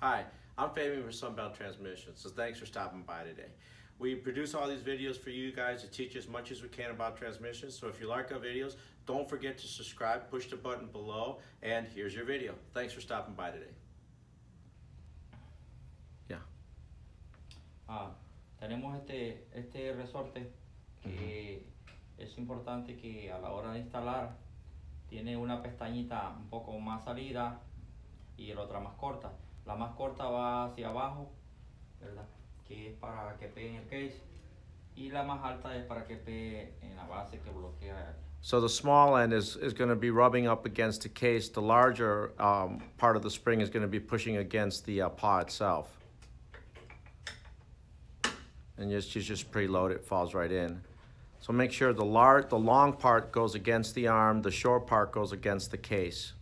Hi, I'm Fabian from Sunbelt Transmission, so thanks for stopping by today. We produce all these videos for you guys to teach as much as we can about transmissions, so if you like our videos, don't forget to subscribe, push the button below, and here's your video. Thanks for stopping by today. Tenemos este resorte que es importante que a la hora de instalar tiene una pestañita un poco más salida y la otra más corta. La más corta va hacia abajo, ¿verdad? Que es para que pegue en el case, y la más alta es para que pegue en la base que bloquea. So the small end is going to be rubbing up against the case. The larger part of the spring is going to be pushing against the paw itself. And you just preload it, falls right in. So make sure the long part goes against the arm, the short part goes against the case.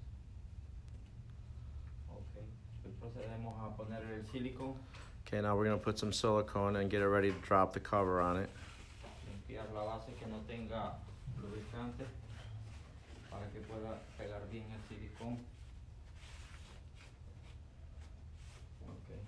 Okay, procedemos a poner el silicone. Okay, now we're going to put some silicone and get it ready to drop the cover on it. Limpiar la base que no tenga lubricante para que pueda pegar bien el silicone. Okay.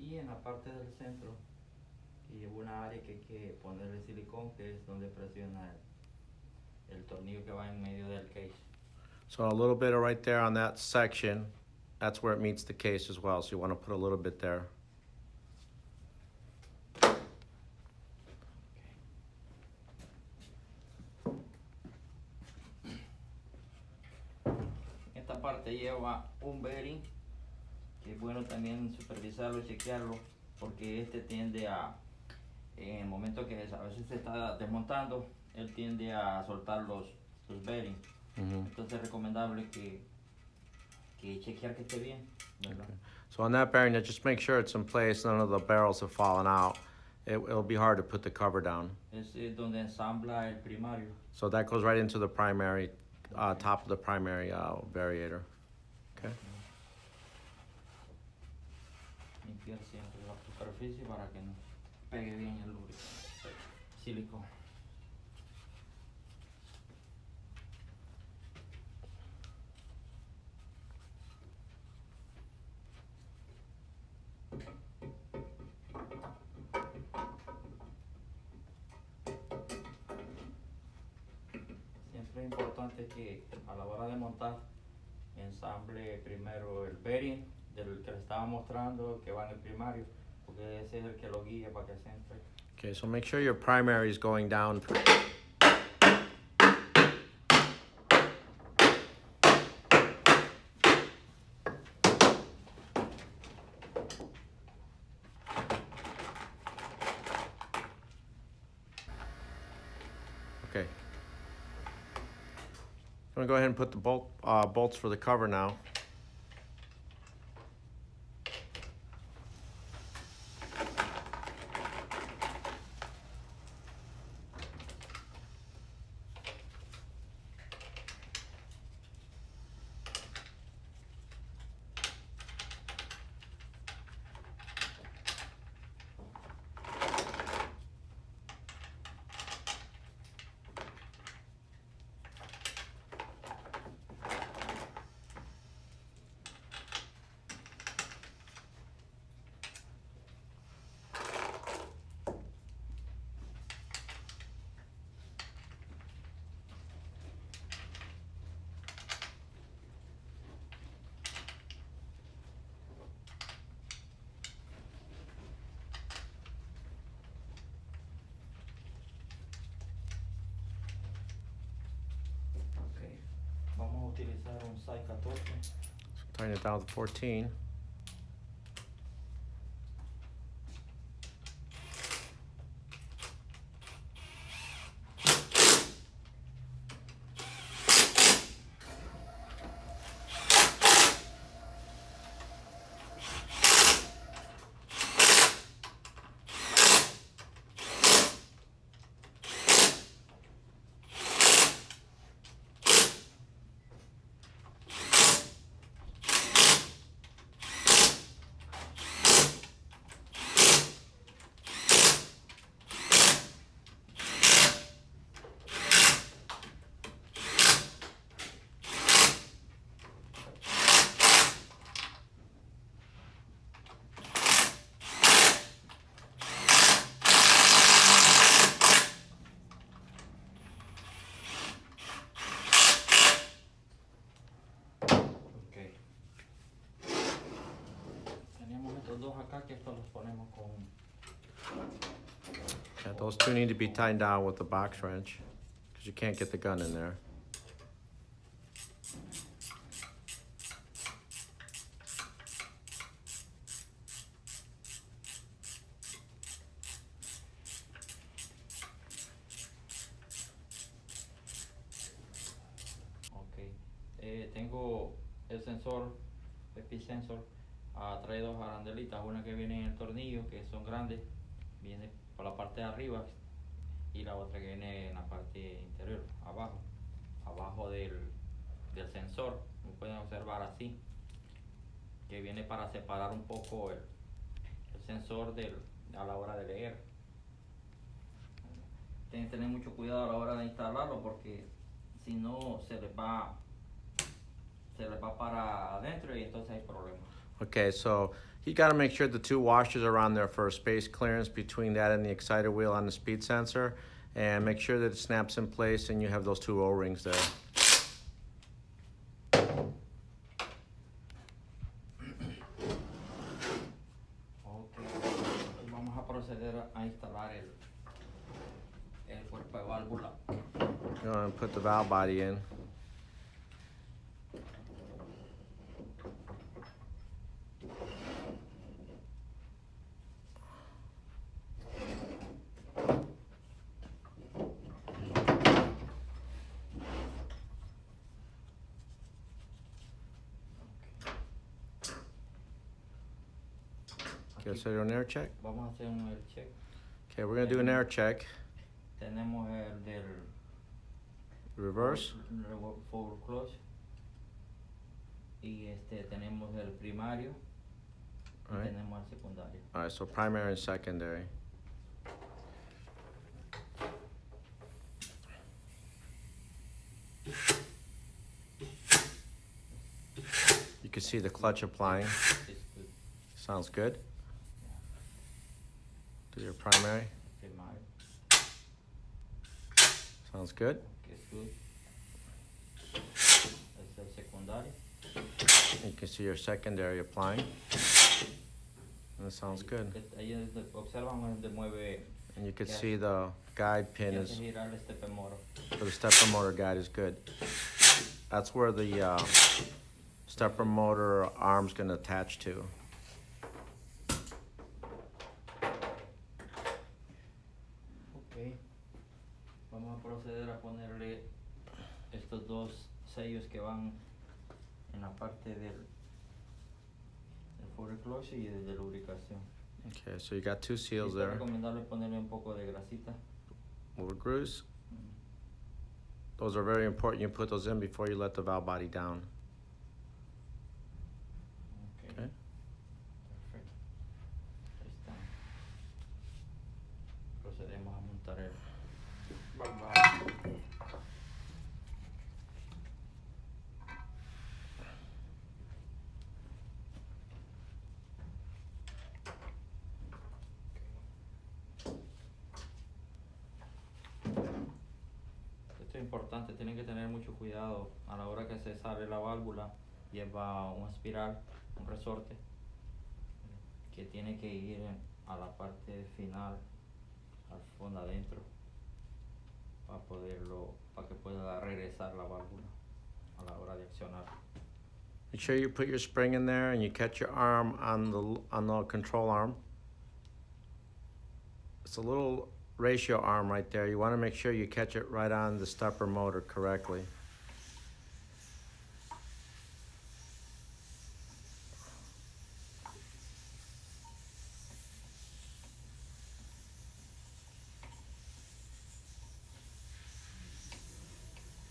Y en la parte del centro y una área que hay que poner el silicón, que es donde presiona el tornillo que va en medio del case. So a little bit right there on that section, that's where it meets the case as well, so you want to put a little bit there. Esta parte lleva un bearing, que es bueno también supervisarlo y chequearlo, porque este tiende a, en el momento que a veces se está desmontando, él tiende a soltar los bearings. Entonces es recomendable que chequear que esté bien, ¿verdad? Okay. So on that bearing, just make sure it's in place, none of the barrels have fallen out. It'll be hard to put the cover down. Es donde ensambla el primario. So that goes right into the primary, top of the primary variator. Okay. Limpiar siempre la superficie para que nos pegue bien el silicón. Siempre es importante que a la hora de montar ensamble primero el bearing del que le estaba mostrando, que va en el primario, porque ese es el que lo guía para que se entre. Okay, so make sure your primary is going down. Okay. I'm going to go ahead and put the bolts for the cover now. Utilizar un size 14. So tighten it down to 14. Those two need to be tightened down with the box wrench because you can't get the gun in there. Tengo el sensor, el speed sensor, trae dos arandelitas, una que viene en el tornillo, que son grandes, viene por la parte de arriba, y la otra que viene en la parte interior, abajo del sensor, como pueden observar así, que viene para separar un poco el sensor a la hora de leer. Tienen que tener mucho cuidado a la hora de instalarlo porque si no se les va para adentro y entonces hay problemas. Okay, so you got to make sure the two washers are on there for a space clearance between that and the exciter wheel on the speed sensor, and make sure that it snaps in place and you have those two O-rings there. Okay, vamos a proceder a instalar el cuerpo de válvula. You're going to put the valve body in. Let's do an air check. Vamos a hacer un air check. Okay, we're going to do an air check. Tenemos el del Reverse. forward close. Y tenemos el primario. Y All right. tenemos el secundario. All right, so primary and secondary. You can see the clutch applying. It's good. Sounds good. Do your primary. Primario. Sounds good. Que es good. Es el secundario. You can see your secondary applying. And it sounds good. Ahí es donde observan donde mueve. And you can que see the guide pin hace is, girar el stepper motor. for the stepper motor guide is good. That's where the stepper motor arm's gonna attach to. Ok. Vamos a proceder a ponerle estos dos sellos que van en la parte del forward clutch y de lubricación. Okay, so you got two seals Es there. recomendable ponerle un poco de grasita. Little grooves. Those are very important. You put those in before you let the valve body down. Okay. Perfecto. Ahí está. Procedemos a montar el valve. Esto es importante, tienen que tener mucho cuidado a la hora que se sale la válvula, lleva un espiral, un resorte que tiene que ir a la parte final, al fondo adentro, para que pueda regresar la válvula a la hora de accionar. Make sure you put your spring in there and you catch your arm on the control arm. It's a little ratio arm right there. You want to make sure you catch it right on the stepper motor correctly.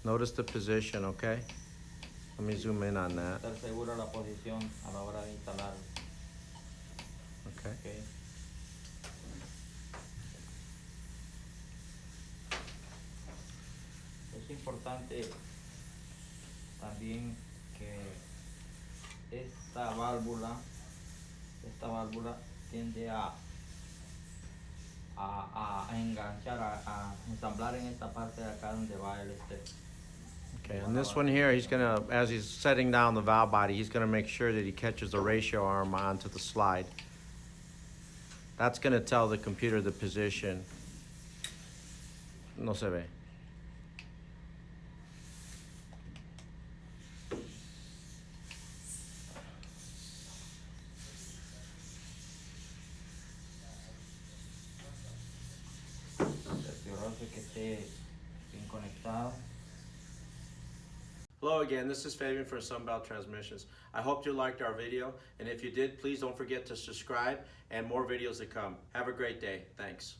Notice the position, okay? Let me zoom in on that. Estar segura la posición a la hora de instalar. Okay. Okay. Es importante también que esta válvula tiende a enganchar, a ensamblar en esta parte de acá donde va el step. Okay, and this one here, he's gonna, as he's setting down the valve body, he's gonna make sure that he catches the ratio arm onto the slide. That's gonna tell the computer the position. No se ve. Cerciorarse que esté bien conectado. Hello again, this is Fabian for Sunbelt Transmissions. I hope you liked our video, and if you did, please don't forget to subscribe and more videos to come. Have a great day. Thanks.